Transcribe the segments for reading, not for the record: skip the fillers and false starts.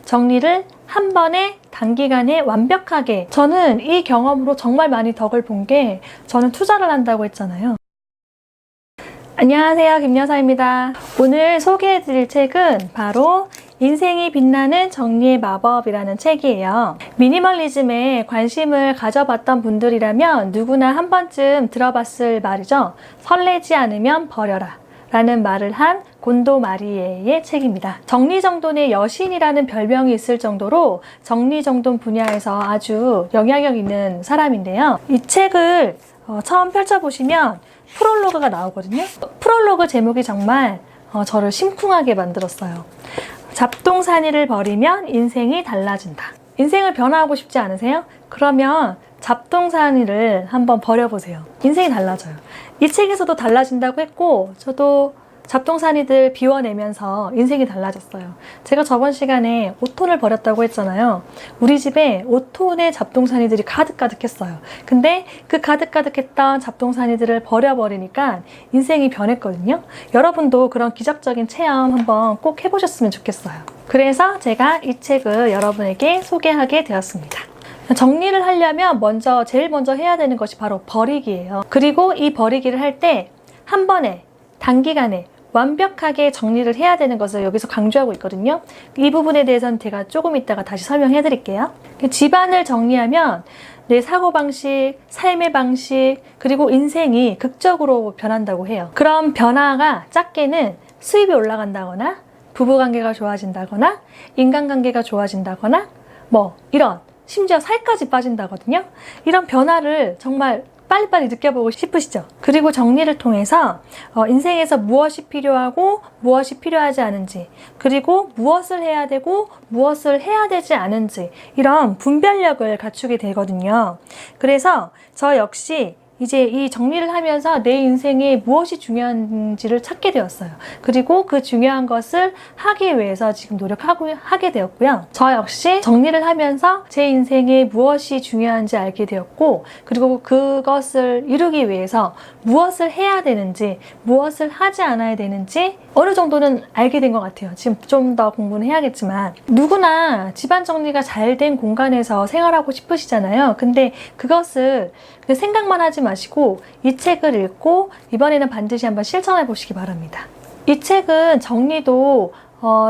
정리를 한 번에 단기간에 완벽하게. 저는 이 경험으로 정말 많이 덕을 본 게, 저는 투자를 한다고 했잖아요. 안녕하세요, 김여사입니다. 오늘 소개해드릴 책은 바로 인생이 빛나는 정리의 마법이라는 책이에요. 미니멀리즘에 관심을 가져봤던 분들이라면 누구나 한 번쯤 들어봤을 말이죠. 설레지 않으면 버려라 라는 말을 한 곤도 마리에의 책입니다. 정리정돈의 여신이라는 별명이 있을 정도로 정리정돈 분야에서 아주 영향력 있는 사람인데요. 이 책을 처음 펼쳐보시면 프롤로그가 나오거든요. 프롤로그 제목이 정말 저를 심쿵하게 만들었어요. 잡동사니를 버리면 인생이 달라진다. 인생을 변화하고 싶지 않으세요? 그러면 잡동사니를 한번 버려보세요. 인생이 달라져요. 이 책에서도 달라진다고 했고, 저도 잡동사니들 비워내면서 인생이 달라졌어요. 제가 저번 시간에 5톤을 버렸다고 했잖아요. 우리 집에 5톤의 잡동사니들이 가득가득했어요. 근데 그 가득가득했던 잡동사니들을 버려버리니까 인생이 변했거든요. 여러분도 그런 기적적인 체험 한번 꼭 해보셨으면 좋겠어요. 그래서 제가 이 책을 여러분에게 소개하게 되었습니다. 정리를 하려면 제일 먼저 해야 되는 것이 바로 버리기예요. 그리고 이 버리기를 할 때 한 번에 단기간에 완벽하게 정리를 해야 되는 것을 여기서 강조하고 있거든요. 이 부분에 대해서는 제가 조금 이따가 다시 설명해 드릴게요. 집안을 정리하면 내 사고방식, 삶의 방식, 그리고 인생이 극적으로 변한다고 해요. 그런 변화가 작게는 수입이 올라간다거나 부부관계가 좋아진다거나 인간관계가 좋아진다거나 이런, 심지어 살까지 빠진다거든요. 이런 변화를 정말 빨리빨리 느껴보고 싶으시죠? 그리고 정리를 통해서 인생에서 무엇이 필요하고 무엇이 필요하지 않은지, 그리고 무엇을 해야 되고 무엇을 해야 되지 않은지, 이런 분별력을 갖추게 되거든요. 그래서 저 역시 이제 이 정리를 하면서 내 인생에 무엇이 중요한지를 찾게 되었어요. 그리고 그 중요한 것을 하기 위해서 지금 하게 되었고요. 저 역시 정리를 하면서 제 인생에 무엇이 중요한지 알게 되었고, 그리고 그것을 이루기 위해서 무엇을 해야 되는지, 무엇을 하지 않아야 되는지 어느 정도는 알게 된 것 같아요. 지금 좀 더 공부는 해야겠지만, 누구나 집안 정리가 잘 된 공간에서 생활하고 싶으시잖아요. 근데 그것을 그냥 생각만 하지 마시고 이 책을 읽고 이번에는 반드시 한번 실천해 보시기 바랍니다. 이 책은 정리도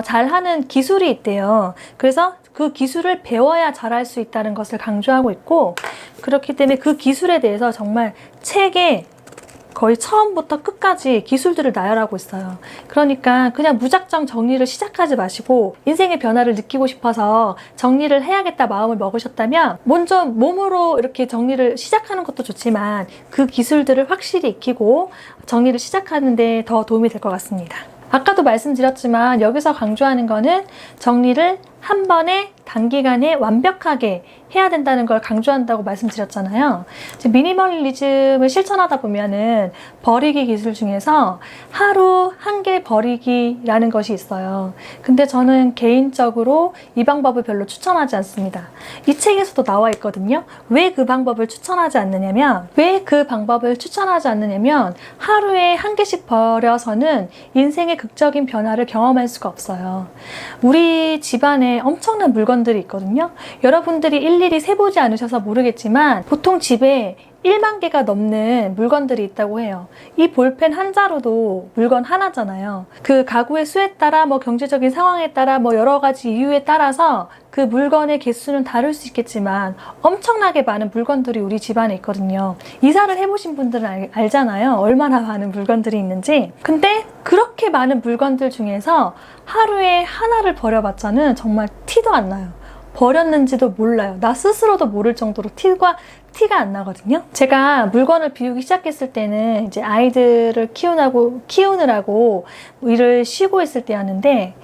잘하는 기술이 있대요. 그래서 그 기술을 배워야 잘할 수 있다는 것을 강조하고 있고, 그렇기 때문에 그 기술에 대해서 정말 책에 거의 처음부터 끝까지 기술들을 나열하고 있어요. 그러니까 그냥 무작정 정리를 시작하지 마시고, 인생의 변화를 느끼고 싶어서 정리를 해야겠다 마음을 먹으셨다면 먼저 몸으로 이렇게 정리를 시작하는 것도 좋지만 그 기술들을 확실히 익히고 정리를 시작하는 데 더 도움이 될 것 같습니다. 아까도 말씀드렸지만 여기서 강조하는 거는 정리를 한 번에 단기간에 완벽하게 해야 된다는 걸 강조한다고 말씀드렸잖아요. 미니멀리즘을 실천하다 보면은 버리기 기술 중에서 하루 한 개 버리기라는 것이 있어요. 근데 저는 개인적으로 이 방법을 별로 추천하지 않습니다. 이 책에서도 나와 있거든요. 왜 그 방법을 추천하지 않느냐면, 하루에 한 개씩 버려서는 인생의 극적인 변화를 경험할 수가 없어요. 우리 집안에 엄청난 물건들이 있거든요. 여러분들이 일일이 세보지 않으셔서 모르겠지만 보통 집에 1만 개가 넘는 물건들이 있다고 해요. 이 볼펜 한 자루도 물건 하나잖아요. 그 가구의 수에 따라, 경제적인 상황에 따라, 여러 가지 이유에 따라서 그 물건의 개수는 다를 수 있겠지만 엄청나게 많은 물건들이 우리 집안에 있거든요. 이사를 해보신 분들은 알잖아요. 얼마나 많은 물건들이 있는지. 근데 그렇게 많은 물건들 중에서 하루에 하나를 버려봤자는 정말 티도 안 나요. 버렸는지도 몰라요. 나 스스로도 모를 정도로 티가 안 나거든요. 제가 물건을 비우기 시작했을 때는 이제 아이들을 키우느라고 일을 쉬고 있을 때였는데,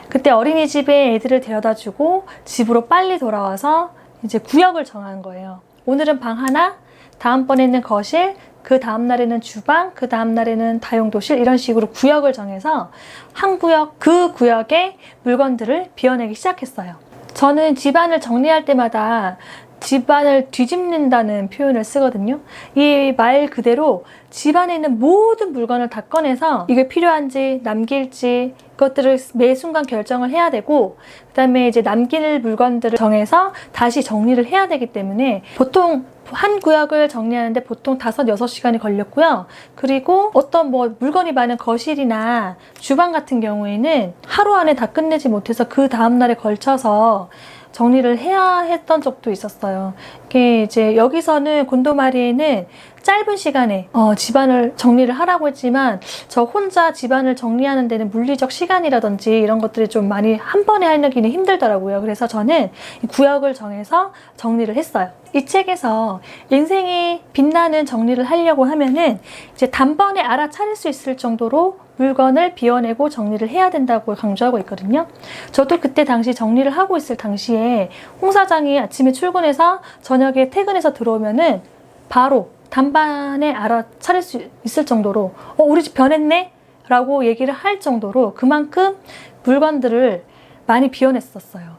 그때 어린이집에 애들을 데려다주고 집으로 빨리 돌아와서 이제 구역을 정한 거예요. 오늘은 방 하나, 다음번에는 거실, 그 다음날에는 주방, 그 다음날에는 다용도실, 이런 식으로 구역을 정해서 한 구역, 그 구역의 물건들을 비워내기 시작했어요. 저는 집안을 정리할 때마다 집안을 뒤집는다는 표현을 쓰거든요. 이 말 그대로 집안에 있는 모든 물건을 다 꺼내서 이게 필요한지 남길지 그것들을 매 순간 결정을 해야 되고, 그 다음에 이제 남길 물건들을 정해서 다시 정리를 해야 되기 때문에 보통 한 구역을 정리하는데 보통 5, 6시간이 걸렸고요. 그리고 어떤 물건이 많은 거실이나 주방 같은 경우에는 하루 안에 다 끝내지 못해서 그 다음날에 걸쳐서 정리를 해야 했던 적도 있었어요. 이게 이제 여기서는 곤도마리에는 짧은 시간에 집안을 정리를 하라고 했지만 저 혼자 집안을 정리하는 데는 물리적 시간이라든지 이런 것들이 좀 많이 한 번에 하기는 힘들더라고요. 그래서 저는 구역을 정해서 정리를 했어요. 이 책에서 인생이 빛나는 정리를 하려고 하면은 이제 단번에 알아차릴 수 있을 정도로 물건을 비워내고 정리를 해야 된다고 강조하고 있거든요. 저도 그때 당시 정리를 하고 있을 당시에 홍 사장이 아침에 출근해서 저녁에 퇴근해서 들어오면은 바로 단번에 알아차릴 수 있을 정도로 우리 집 변했네? 라고 얘기를 할 정도로 그만큼 물건들을 많이 비워냈었어요.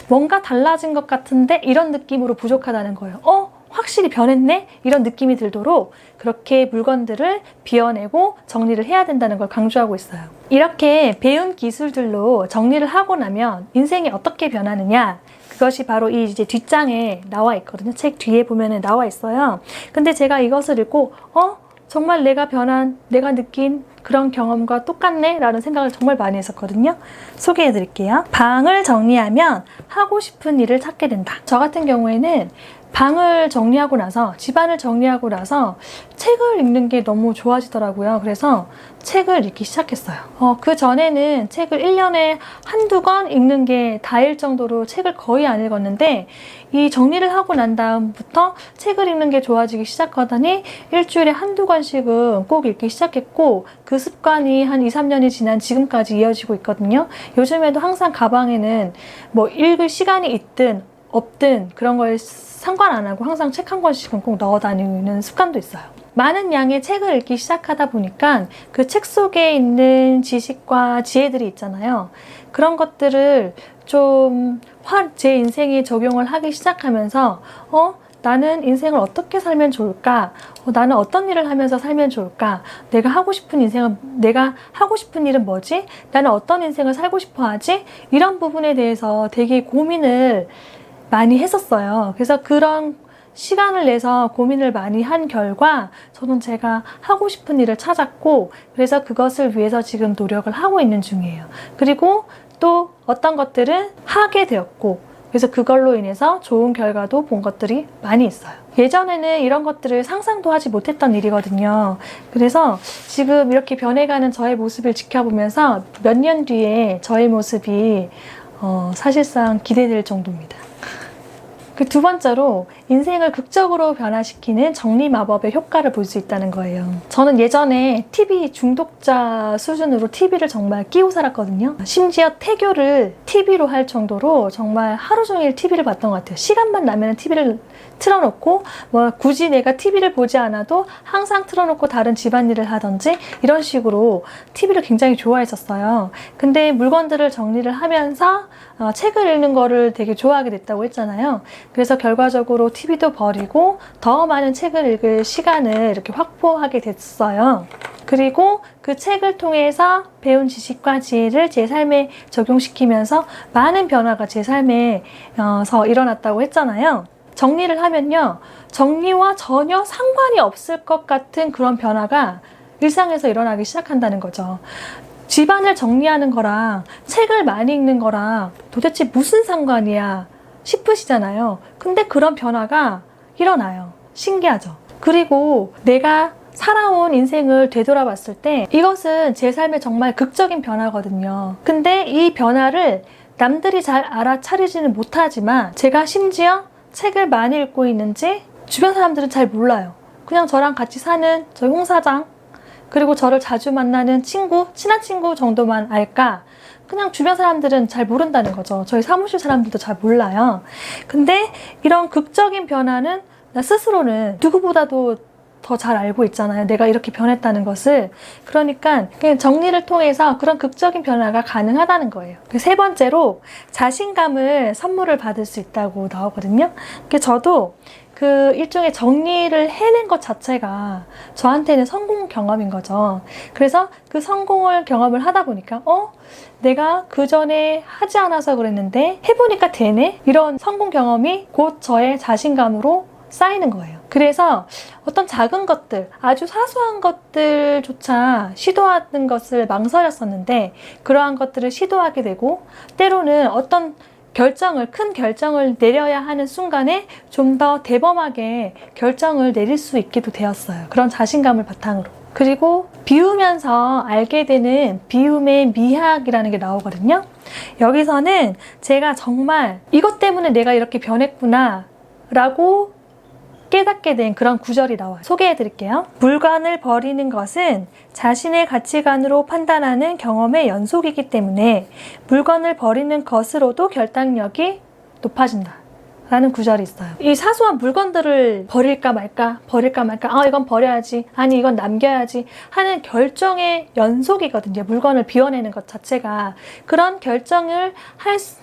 뭔가 달라진 것 같은데 이런 느낌으로 부족하다는 거예요. 확실히 변했네? 이런 느낌이 들도록 그렇게 물건들을 비워내고 정리를 해야 된다는 걸 강조하고 있어요. 이렇게 배운 기술들로 정리를 하고 나면 인생이 어떻게 변하느냐? 그것이 바로 이 이제 뒷장에 나와 있거든요. 책 뒤에 보면은 나와 있어요. 근데 제가 이것을 읽고 정말 내가 느낀 그런 경험과 똑같네? 라는 생각을 정말 많이 했었거든요. 소개해 드릴게요. 방을 정리하면 하고 싶은 일을 찾게 된다. 저 같은 경우에는 방을 정리하고 나서, 집안을 정리하고 나서 책을 읽는 게 너무 좋아지더라고요. 그래서 책을 읽기 시작했어요. 그 전에는 책을 1년에 한두 권 읽는 게 다일 정도로 책을 거의 안 읽었는데, 이 정리를 하고 난 다음부터 책을 읽는 게 좋아지기 시작하더니 일주일에 한두 권씩은 꼭 읽기 시작했고, 그 습관이 한 2, 3년이 지난 지금까지 이어지고 있거든요. 요즘에도 항상 가방에는 읽을 시간이 있든 없든 그런 거에 상관 안 하고 항상 책 한 권씩은 꼭 넣어 다니는 습관도 있어요. 많은 양의 책을 읽기 시작하다 보니까 그 책 속에 있는 지식과 지혜들이 있잖아요. 그런 것들을 좀 제 인생에 적용을 하기 시작하면서 나는 인생을 어떻게 살면 좋을까? 나는 어떤 일을 하면서 살면 좋을까? 내가 하고 싶은 일은 뭐지? 나는 어떤 인생을 살고 싶어 하지? 이런 부분에 대해서 되게 고민을 많이 했었어요. 그래서 그런 시간을 내서 고민을 많이 한 결과 저는 제가 하고 싶은 일을 찾았고, 그래서 그것을 위해서 지금 노력을 하고 있는 중이에요. 그리고 또 어떤 것들은 하게 되었고, 그래서 그걸로 인해서 좋은 결과도 본 것들이 많이 있어요. 예전에는 이런 것들을 상상도 하지 못했던 일이거든요. 그래서 지금 이렇게 변해가는 저의 모습을 지켜보면서 몇 년 뒤에 저의 모습이 사실상 기대될 정도입니다. 그 두 번째로 인생을 극적으로 변화시키는 정리 마법의 효과를 볼 수 있다는 거예요. 저는 예전에 TV 중독자 수준으로 TV를 정말 끼고 살았거든요. 심지어 태교를 TV로 할 정도로 정말 하루 종일 TV를 봤던 것 같아요. 시간만 나면 TV를 틀어놓고 굳이 내가 TV를 보지 않아도 항상 틀어놓고 다른 집안일을 하든지 이런 식으로 TV를 굉장히 좋아했었어요. 근데 물건들을 정리를 하면서 책을 읽는 거를 되게 좋아하게 됐다고 했잖아요. 그래서 결과적으로 TV도 버리고 더 많은 책을 읽을 시간을 이렇게 확보하게 됐어요. 그리고 그 책을 통해서 배운 지식과 지혜를 제 삶에 적용시키면서 많은 변화가 제 삶에서 일어났다고 했잖아요. 정리를 하면요, 정리와 전혀 상관이 없을 것 같은 그런 변화가 일상에서 일어나기 시작한다는 거죠. 집안을 정리하는 거랑 책을 많이 읽는 거랑 도대체 무슨 상관이야 싶으시잖아요. 근데 그런 변화가 일어나요. 신기하죠? 그리고 내가 살아온 인생을 되돌아봤을 때 이것은 제 삶의 정말 극적인 변화거든요. 근데 이 변화를 남들이 잘 알아차리지는 못하지만 제가 심지어 책을 많이 읽고 있는지 주변 사람들은 잘 몰라요. 그냥 저랑 같이 사는 저희 홍 사장, 그리고 저를 자주 만나는 친구, 친한 친구 정도만 알까? 그냥 주변 사람들은 잘 모른다는 거죠. 저희 사무실 사람들도 잘 몰라요. 근데 이런 극적인 변화는 나 스스로는 누구보다도 더 잘 알고 있잖아요. 내가 이렇게 변했다는 것을. 그러니까 그냥 정리를 통해서 그런 극적인 변화가 가능하다는 거예요. 세 번째로 자신감을 선물을 받을 수 있다고 나오거든요. 저도 그 일종의 정리를 해낸 것 자체가 저한테는 성공 경험인 거죠. 그래서 그 성공을 경험을 하다 보니까 내가 그 전에 하지 않아서 그랬는데 해보니까 되네? 이런 성공 경험이 곧 저의 자신감으로 쌓이는 거예요. 그래서 어떤 작은 것들, 아주 사소한 것들조차 시도하는 것을 망설였었는데 그러한 것들을 시도하게 되고 때로는 어떤 큰 결정을 내려야 하는 순간에 좀 더 대범하게 결정을 내릴 수 있게도 되었어요. 그런 자신감을 바탕으로. 그리고 비우면서 알게 되는 비움의 미학이라는 게 나오거든요. 여기서는 제가 정말 이것 때문에 내가 이렇게 변했구나 라고 깨닫게 된 그런 구절이 나와요. 소개해 드릴게요. 물건을 버리는 것은 자신의 가치관으로 판단하는 경험의 연속이기 때문에 물건을 버리는 것으로도 결단력이 높아진다 라는 구절이 있어요. 이 사소한 물건들을 버릴까 말까 이건 버려야지, 아니 이건 남겨야지 하는 결정의 연속이거든요. 물건을 비워내는 것 자체가. 그런 결정을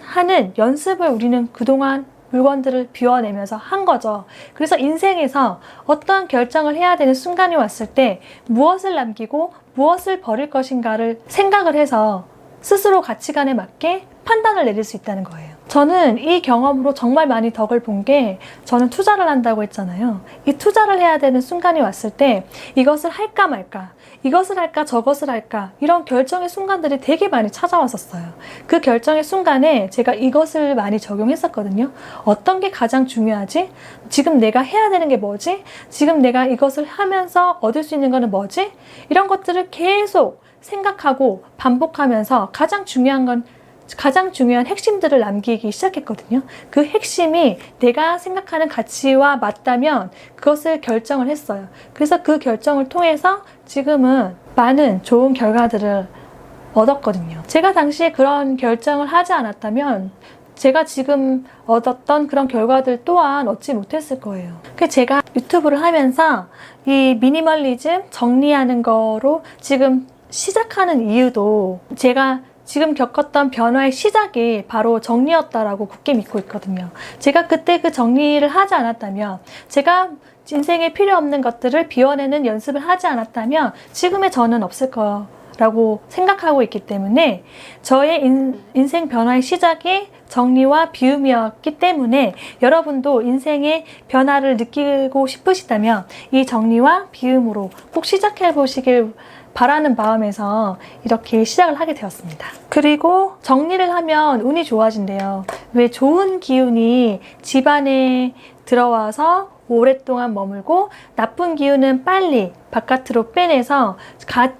하는 연습을 우리는 그동안 물건들을 비워내면서 한 거죠. 그래서 인생에서 어떠한 결정을 해야 되는 순간이 왔을 때 무엇을 남기고 무엇을 버릴 것인가를 생각을 해서 스스로 가치관에 맞게 판단을 내릴 수 있다는 거예요. 저는 이 경험으로 정말 많이 덕을 본 게, 저는 투자를 한다고 했잖아요. 이 투자를 해야 되는 순간이 왔을 때 이것을 할까 말까, 이것을 할까 저것을 할까, 이런 결정의 순간들이 되게 많이 찾아왔었어요. 그 결정의 순간에 제가 이것을 많이 적용했었거든요. 어떤 게 가장 중요하지? 지금 내가 해야 되는 게 뭐지? 지금 내가 이것을 하면서 얻을 수 있는 거는 뭐지? 이런 것들을 계속 생각하고 반복하면서 가장 중요한 핵심들을 남기기 시작했거든요. 그 핵심이 내가 생각하는 가치와 맞다면 그것을 결정을 했어요. 그래서 그 결정을 통해서 지금은 많은 좋은 결과들을 얻었거든요. 제가 당시에 그런 결정을 하지 않았다면 제가 지금 얻었던 그런 결과들 또한 얻지 못했을 거예요. 그래서 제가 유튜브를 하면서 이 미니멀리즘 정리하는 거로 지금 시작하는 이유도 제가 지금 겪었던 변화의 시작이 바로 정리였다라고 굳게 믿고 있거든요. 제가 그때 그 정리를 하지 않았다면, 제가 인생에 필요 없는 것들을 비워내는 연습을 하지 않았다면 지금의 저는 없을 거라고 생각하고 있기 때문에 저의 인생 변화의 시작이 정리와 비움이었기 때문에 여러분도 인생의 변화를 느끼고 싶으시다면 이 정리와 비움으로 꼭 시작해 보시길 바라는 마음에서 이렇게 시작을 하게 되었습니다. 그리고 정리를 하면 운이 좋아진대요. 왜? 좋은 기운이 집안에 들어와서 오랫동안 머물고 나쁜 기운은 빨리 바깥으로 빼내서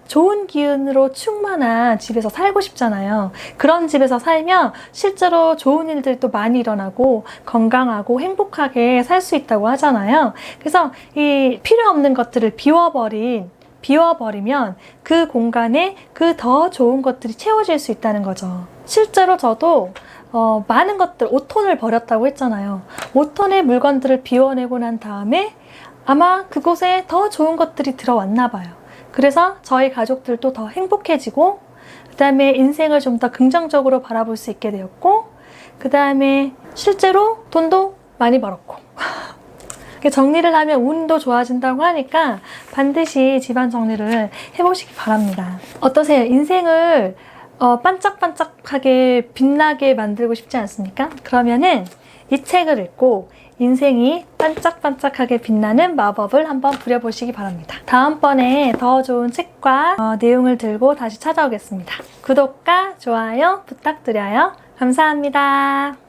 좋은 기운으로 충만한 집에서 살고 싶잖아요. 그런 집에서 살면 실제로 좋은 일들도 많이 일어나고 건강하고 행복하게 살 수 있다고 하잖아요. 그래서 이 필요 없는 것들을 비워버리면 그 공간에 그 더 좋은 것들이 채워질 수 있다는 거죠. 실제로 저도 많은 것들, 5톤을 버렸다고 했잖아요. 5톤의 물건들을 비워내고 난 다음에 아마 그곳에 더 좋은 것들이 들어왔나 봐요. 그래서 저희 가족들도 더 행복해지고, 그 다음에 인생을 좀 더 긍정적으로 바라볼 수 있게 되었고, 그 다음에 실제로 돈도 많이 벌었고 정리를 하면 운도 좋아진다고 하니까 반드시 집안 정리를 해보시기 바랍니다. 어떠세요? 인생을 반짝반짝하게 빛나게 만들고 싶지 않습니까? 그러면은 이 책을 읽고 인생이 반짝반짝하게 빛나는 마법을 한번 부려보시기 바랍니다. 다음번에 더 좋은 책과 내용을 들고 다시 찾아오겠습니다. 구독과 좋아요 부탁드려요. 감사합니다.